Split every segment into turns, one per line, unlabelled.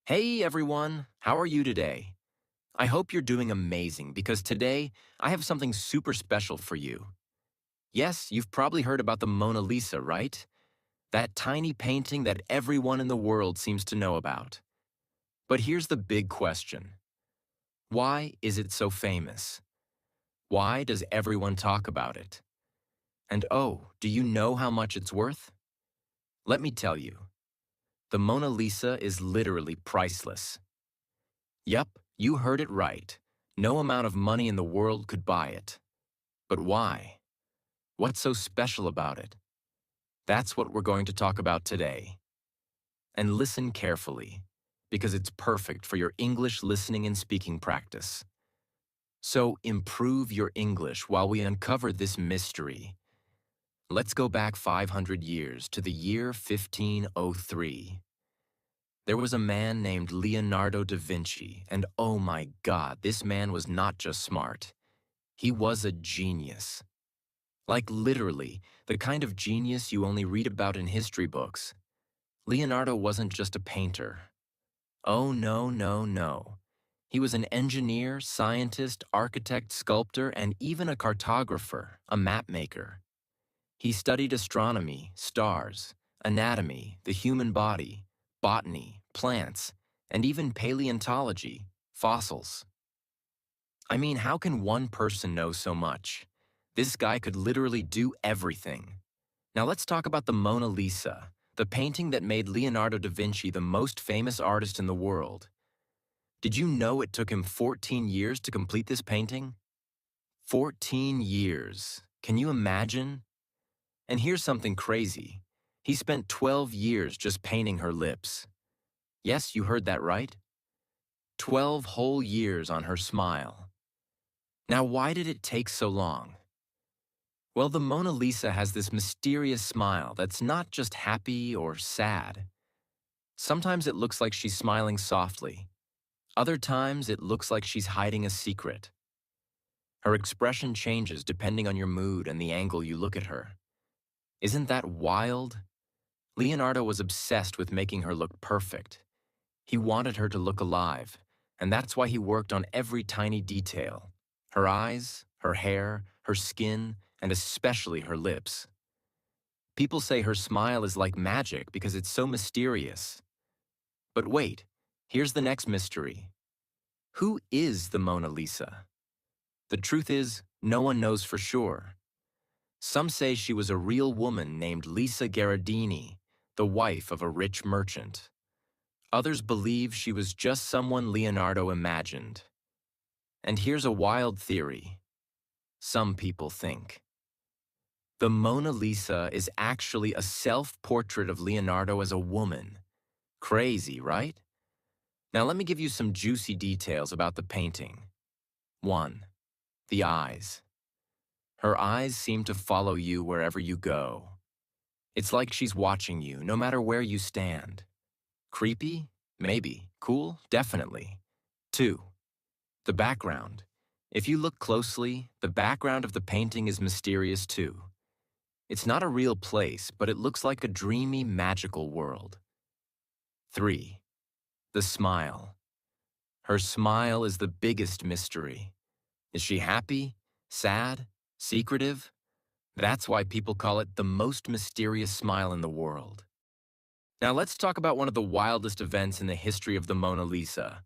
Hey everyone, how are you today? I hope you're doing amazing because today I have something super special for you. Yes, you've probably heard about the Mona Lisa, right? That tiny painting that everyone in the world seems to know about. But here's the big question. Why is it so famous? Why does everyone talk about it? And oh, do you know how much it's worth? Let me tell you. The Mona Lisa is literally priceless. Yup, you heard it right. No amount of money in the world could buy it. But why? What's so special about it? That's what we're going to talk about today. And listen carefully, because it's perfect for your English listening and speaking practice. So improve your English while we uncover this mystery. Let's go back 500 years to the year 1503. There was a man named Leonardo da Vinci, and oh my God, this man was not just smart. He was a genius. Like literally, the kind of genius you only read about in history books. Leonardo wasn't just a painter. Oh no, no, no. He was an engineer, scientist, architect, sculptor, and even a cartographer, a map maker. He studied astronomy, stars, anatomy, the human body, botany, plants, and even paleontology, fossils. I mean, how can one person know so much? This guy could literally do everything. Now let's talk about the Mona Lisa, the painting that made Leonardo da Vinci the most famous artist in the world. Did you know it took him 14 years to complete this painting? 14 years. Can you imagine? And here's something crazy. He spent 12 years just painting her lips. Yes, you heard that right. 12 whole years on her smile. Now, why did it take so long? Well, the Mona Lisa has this mysterious smile that's not just happy or sad. Sometimes it looks like she's smiling softly. Other times it looks like she's hiding a secret. Her expression changes depending on your mood and the angle you look at her. Isn't that wild? Leonardo was obsessed with making her look perfect. He wanted her to look alive, and that's why he worked on every tiny detail. Her eyes, her hair, her skin, and especially her lips. People say her smile is like magic because it's so mysterious. But wait, here's the next mystery. Who is the Mona Lisa? The truth is, no one knows for sure. Some say she was a real woman named Lisa Gherardini, the wife of a rich merchant. Others believe she was just someone Leonardo imagined. And here's a wild theory. Some people think the Mona Lisa is actually a self-portrait of Leonardo as a woman. Crazy, right? Now let me give you some juicy details about the painting. 1. The eyes. Her eyes seem to follow you wherever you go. It's like she's watching you, no matter where you stand. Creepy? Maybe. Cool? Definitely. 2. The background. If you look closely, the background of the painting is mysterious too. It's not a real place, but it looks like a dreamy, magical world. 3. The smile. Her smile is the biggest mystery. Is she happy? Sad? Secretive? That's why people call it the most mysterious smile in the world. Now let's talk about one of the wildest events in the history of the Mona Lisa.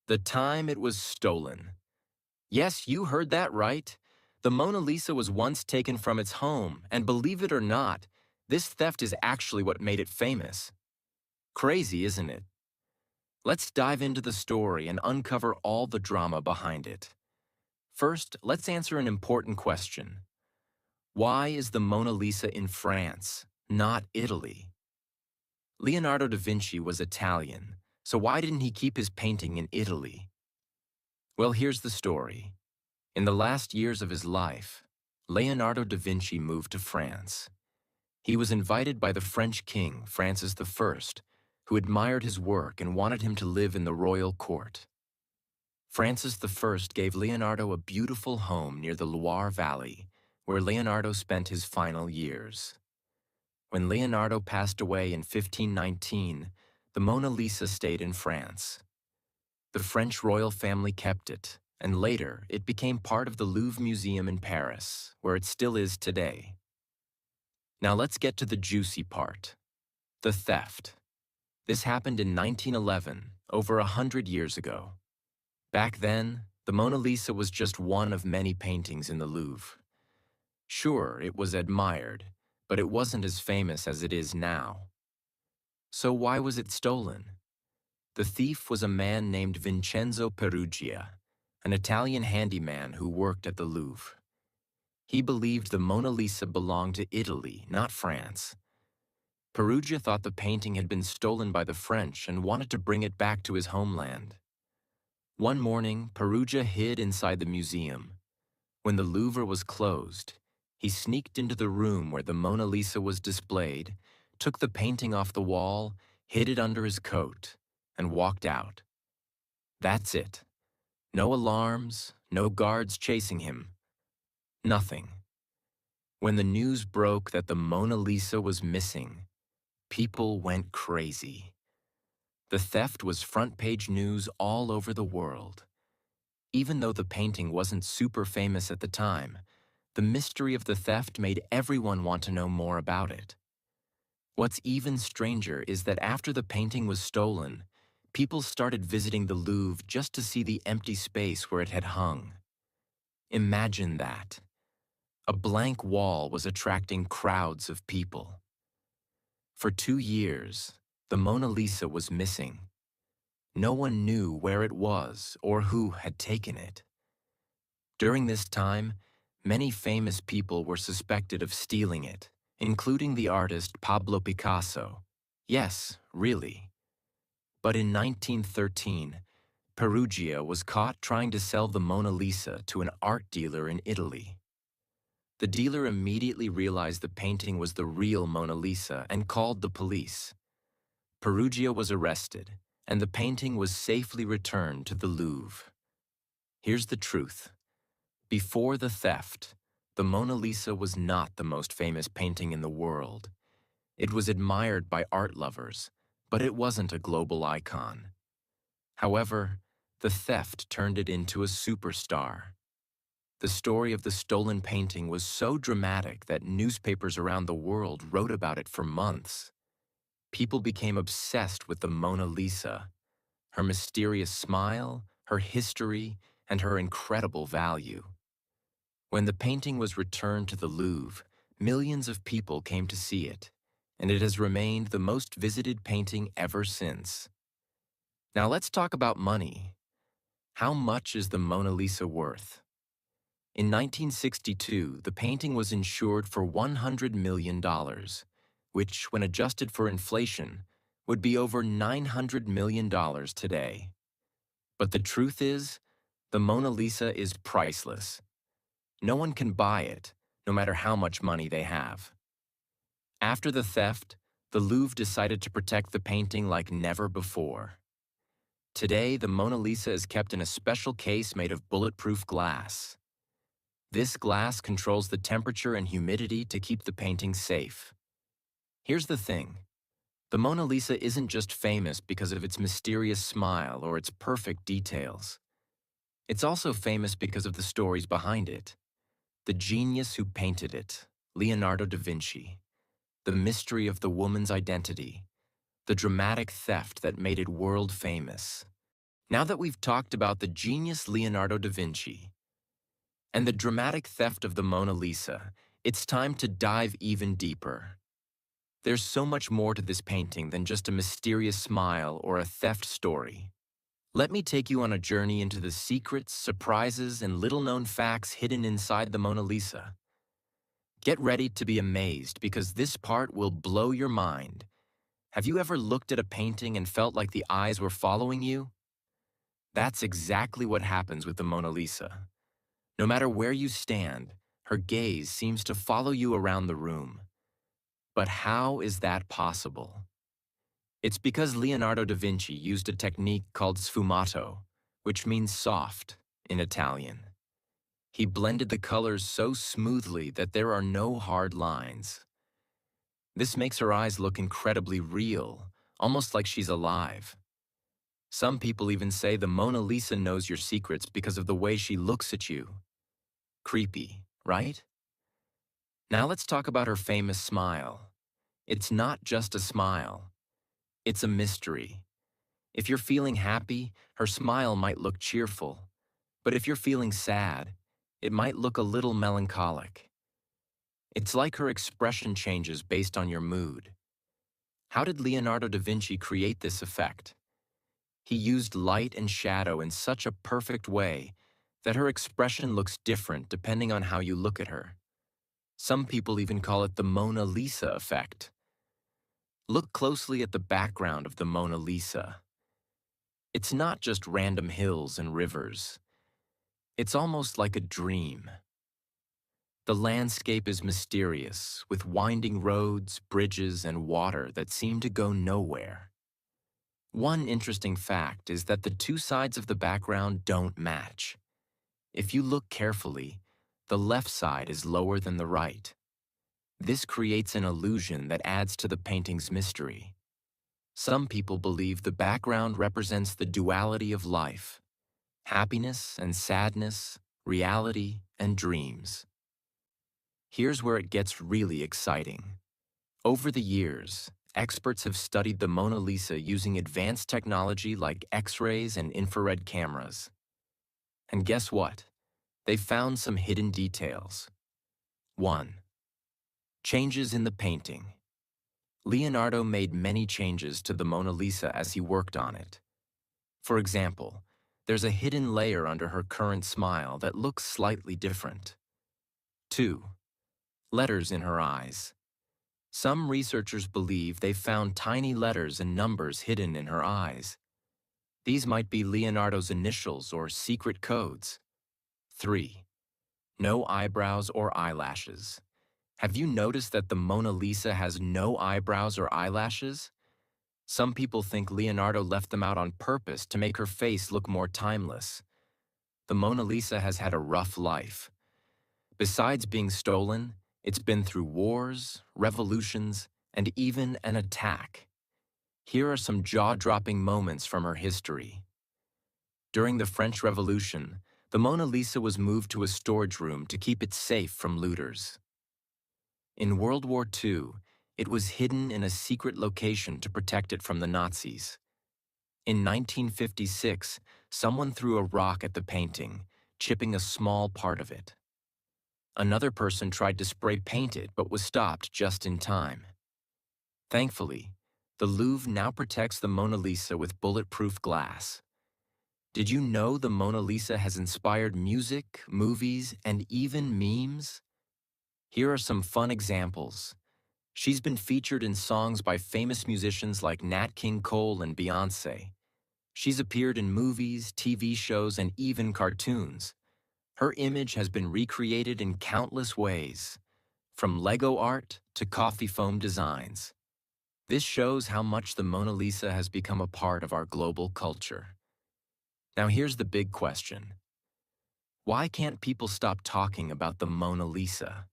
The time it was stolen. Yes, you heard that right. The Mona Lisa was once taken from its home, and believe it or not, this theft is actually what made it famous. Crazy, isn't it? Let's dive into the story and uncover all the drama behind it. First, let's answer an important question. Why is the Mona Lisa in France, not Italy? Leonardo da Vinci was Italian, so why didn't he keep his painting in Italy? Well, here's the story. In the last years of his life, Leonardo da Vinci moved to France. He was invited by the French king, Francis I, who admired his work and wanted him to live in the royal court. Francis I gave Leonardo a beautiful home near the Loire Valley, where Leonardo spent his final years. When Leonardo passed away in 1519, The Mona Lisa stayed in France. The French royal family kept it, and later it became part of the Louvre Museum in Paris, where it still is today. Now let's get to the juicy part, the theft. This happened in 1911, over 100 years ago. Back then, the Mona Lisa was just one of many paintings in the Louvre. Sure, it was admired, but it wasn't as famous as it is now. So why was it stolen? The thief was a man named Vincenzo Peruggia, an Italian handyman who worked at the Louvre. He believed the Mona Lisa belonged to Italy, not France. Peruggia thought the painting had been stolen by the French and wanted to bring it back to his homeland. One morning, Peruggia hid inside the museum. When the Louvre was closed, he sneaked into the room where the Mona Lisa was displayed, took the painting off the wall, hid it under his coat, and walked out. That's it. No alarms, no guards chasing him. Nothing. When the news broke that the Mona Lisa was missing, people went crazy. The theft was front-page news all over the world. Even though the painting wasn't super famous at the time, the mystery of the theft made everyone want to know more about it. What's even stranger is that after the painting was stolen, people started visiting the Louvre just to see the empty space where it had hung. Imagine that. A blank wall was attracting crowds of people. For 2 years, the Mona Lisa was missing. No one knew where it was or who had taken it. During this time, many famous people were suspected of stealing it, including the artist Pablo Picasso. Yes, really. But in 1913, Peruggia was caught trying to sell the Mona Lisa to an art dealer in Italy. The dealer immediately realized the painting was the real Mona Lisa and called the police. Peruggia was arrested, and the painting was safely returned to the Louvre. Here's the truth. Before the theft, the Mona Lisa was not the most famous painting in the world. It was admired by art lovers, but it wasn't a global icon. However, the theft turned it into a superstar. The story of the stolen painting was so dramatic that newspapers around the world wrote about it for months. People became obsessed with the Mona Lisa, her mysterious smile, her history, and her incredible value. When the painting was returned to the Louvre, millions of people came to see it, and it has remained the most visited painting ever since. Now let's talk about money. How much is the Mona Lisa worth? In 1962, the painting was insured for $100 million, which, when adjusted for inflation, would be over $900 million today. But the truth is, the Mona Lisa is priceless. No one can buy it, no matter how much money they have. After the theft, the Louvre decided to protect the painting like never before. Today, the Mona Lisa is kept in a special case made of bulletproof glass. This glass controls the temperature and humidity to keep the painting safe. Here's the thing. The Mona Lisa isn't just famous because of its mysterious smile or its perfect details. It's also famous because of the stories behind it. The genius who painted it, Leonardo da Vinci. The mystery of the woman's identity. The dramatic theft that made it world famous. Now that we've talked about the genius Leonardo da Vinci and the dramatic theft of the Mona Lisa, it's time to dive even deeper. There's so much more to this painting than just a mysterious smile or a theft story. Let me take you on a journey into the secrets, surprises, and little-known facts hidden inside the Mona Lisa. Get ready to be amazed because this part will blow your mind. Have you ever looked at a painting and felt like the eyes were following you? That's exactly what happens with the Mona Lisa. No matter where you stand, her gaze seems to follow you around the room. But how is that possible? It's because Leonardo da Vinci used a technique called sfumato, which means soft in Italian. He blended the colors so smoothly that there are no hard lines. This makes her eyes look incredibly real, almost like she's alive. Some people even say the Mona Lisa knows your secrets because of the way she looks at you. Creepy, right? Now let's talk about her famous smile. It's not just a smile, it's a mystery. If you're feeling happy, her smile might look cheerful. But if you're feeling sad, it might look a little melancholic. It's like her expression changes based on your mood. How did Leonardo da Vinci create this effect? He used light and shadow in such a perfect way that her expression looks different depending on how you look at her. Some people even call it the Mona Lisa effect. Look closely at the background of the Mona Lisa. It's not just random hills and rivers. It's almost like a dream. The landscape is mysterious, with winding roads, bridges, and water that seem to go nowhere. One interesting fact is that the two sides of the background don't match. If you look carefully, the left side is lower than the right. This creates an illusion that adds to the painting's mystery. Some people believe the background represents the duality of life: happiness and sadness, reality and dreams. Here's where it gets really exciting. Over the years, experts have studied the Mona Lisa using advanced technology like X-rays and infrared cameras. And guess what? They found some hidden details. 1. Changes in the painting. Leonardo made many changes to the Mona Lisa as he worked on it. For example, there's a hidden layer under her current smile that looks slightly different. 2. Letters in her eyes. Some researchers believe they found tiny letters and numbers hidden in her eyes. These might be Leonardo's initials or secret codes. 3. No eyebrows or eyelashes. Have you noticed that the Mona Lisa has no eyebrows or eyelashes? Some people think Leonardo left them out on purpose to make her face look more timeless. The Mona Lisa has had a rough life. Besides being stolen, it's been through wars, revolutions, and even an attack. Here are some jaw-dropping moments from her history. During the French Revolution, the Mona Lisa was moved to a storage room to keep it safe from looters. In World War II, it was hidden in a secret location to protect it from the Nazis. In 1956, someone threw a rock at the painting, chipping a small part of it. Another person tried to spray paint it but was stopped just in time. Thankfully, the Louvre now protects the Mona Lisa with bulletproof glass. Did you know the Mona Lisa has inspired music, movies, and even memes? Here are some fun examples. She's been featured in songs by famous musicians like Nat King Cole and Beyoncé. She's appeared in movies, TV shows, and even cartoons. Her image has been recreated in countless ways, from Lego art to coffee foam designs. This shows how much the Mona Lisa has become a part of our global culture. Now here's the big question. Why can't people stop talking about the Mona Lisa?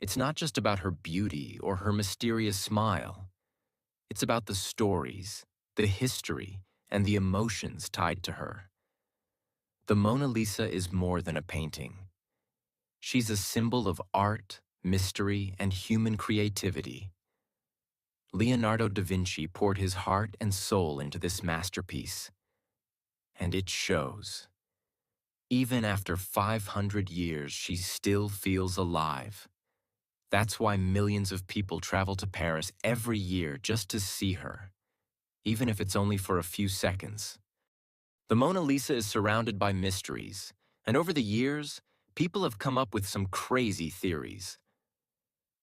It's not just about her beauty or her mysterious smile. It's about the stories, the history, and the emotions tied to her. The Mona Lisa is more than a painting. She's a symbol of art, mystery, and human creativity. Leonardo da Vinci poured his heart and soul into this masterpiece, and it shows. Even after 500 years, she still feels alive. That's why millions of people travel to Paris every year just to see her, even if it's only for a few seconds. The Mona Lisa is surrounded by mysteries, and over the years, people have come up with some crazy theories.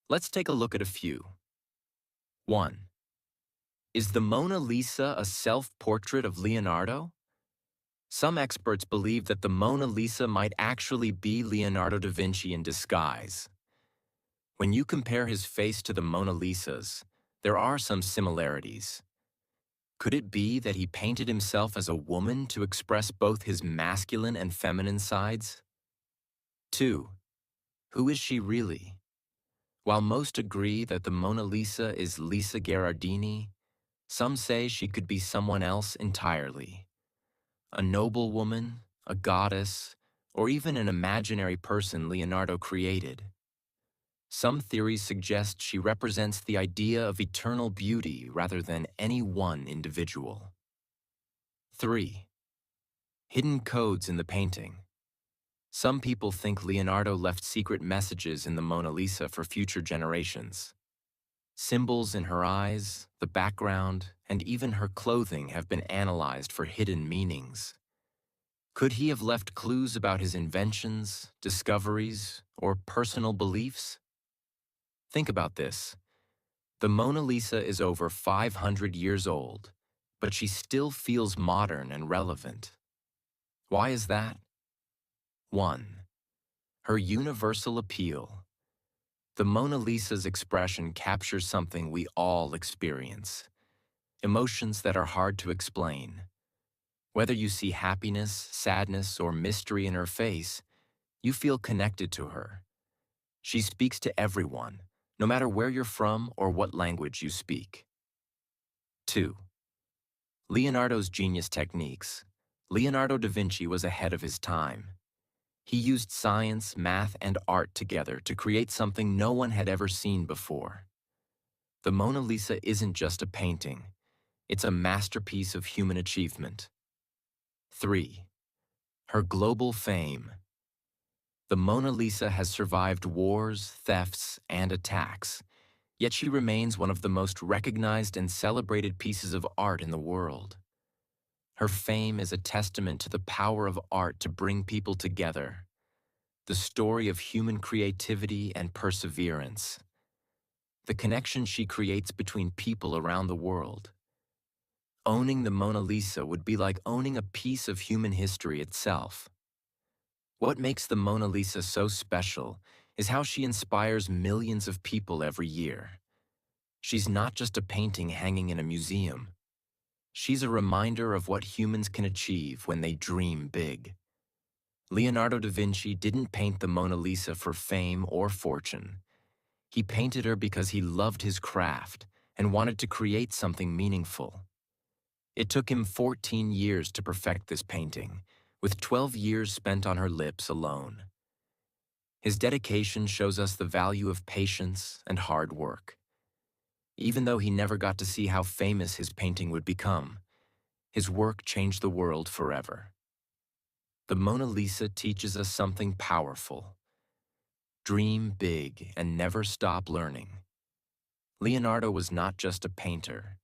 Let's take a look at a few. 1. Is the Mona Lisa a self-portrait of Leonardo? Some experts believe that the Mona Lisa might actually be Leonardo da Vinci in disguise. When you compare his face to the Mona Lisa's, there are some similarities. Could it be that he painted himself as a woman to express both his masculine and feminine sides? 2. Who is she really? While most agree that the Mona Lisa is Lisa Gherardini, Some say she could be someone else entirely, a noble woman, a goddess, or even an imaginary person Leonardo created. Some theories suggest she represents the idea of eternal beauty rather than any one individual. 3. Hidden codes in the painting. Some people think Leonardo left secret messages in the Mona Lisa for future generations. Symbols in her eyes, the background, and even her clothing have been analyzed for hidden meanings. Could he have left clues about his inventions, discoveries, or personal beliefs? Think about this. The Mona Lisa is over 500 years old, but she still feels modern and relevant. Why is that? 1. Her universal appeal. The Mona Lisa's expression captures something we all experience, emotions that are hard to explain. Whether you see happiness, sadness, or mystery in her face, you feel connected to her. She speaks to everyone, no matter where you're from or what language you speak. 2. Leonardo's genius techniques. Leonardo da Vinci was ahead of his time. He used science, math, and art together to create something no one had ever seen before. The Mona Lisa isn't just a painting. It's a masterpiece of human achievement. 3. Her global fame. The Mona Lisa has survived wars, thefts, and attacks, yet she remains one of the most recognized and celebrated pieces of art in the world. Her fame is a testament to the power of art to bring people together, the story of human creativity and perseverance, the connection she creates between people around the world. Owning the Mona Lisa would be like owning a piece of human history itself. What makes the Mona Lisa so special is how she inspires millions of people every year. She's not just a painting hanging in a museum. She's a reminder of what humans can achieve when they dream big. Leonardo da Vinci didn't paint the Mona Lisa for fame or fortune. He painted her because he loved his craft and wanted to create something meaningful. It took him 14 years to perfect this painting, with 12 years spent on her lips alone. His dedication shows us the value of patience and hard work. Even though he never got to see how famous his painting would become, his work changed the world forever. The Mona Lisa teaches us something powerful. Dream big and never stop learning. Leonardo was not just a painter.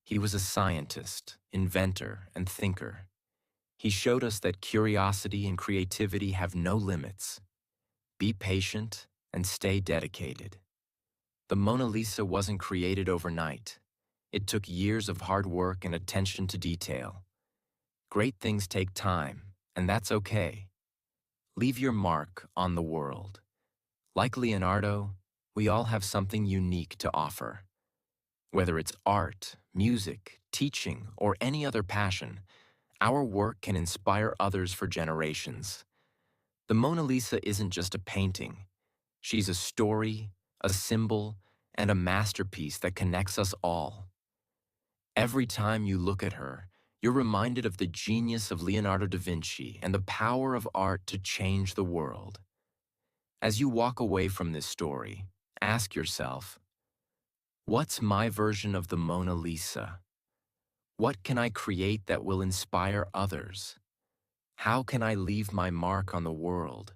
He was a scientist, inventor, and thinker. He showed us that curiosity and creativity have no limits. Be patient and stay dedicated. The Mona Lisa wasn't created overnight. It took years of hard work and attention to detail. Great things take time, and that's okay. Leave your mark on the world. Like Leonardo, we all have something unique to offer. Whether it's art, music, teaching, or any other passion, our work can inspire others for generations. The Mona Lisa isn't just a painting. She's a story, a symbol, and a masterpiece that connects us all. Every time you look at her, you're reminded of the genius of Leonardo da Vinci and the power of art to change the world. As you walk away from this story, ask yourself, what's my version of the Mona Lisa? What can I create that will inspire others? How can I leave my mark on the world?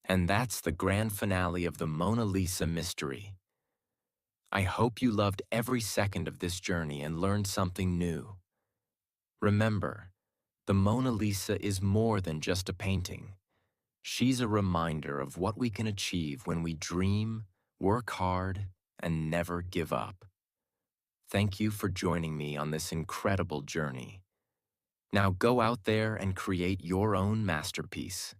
And that's the grand finale of the Mona Lisa mystery. I hope you loved every second of this journey and learned something new. Remember, the Mona Lisa is more than just a painting. She's a reminder of what we can achieve when we dream, work hard, and never give up. Thank you for joining me on this incredible journey. Now go out there and create your own masterpiece.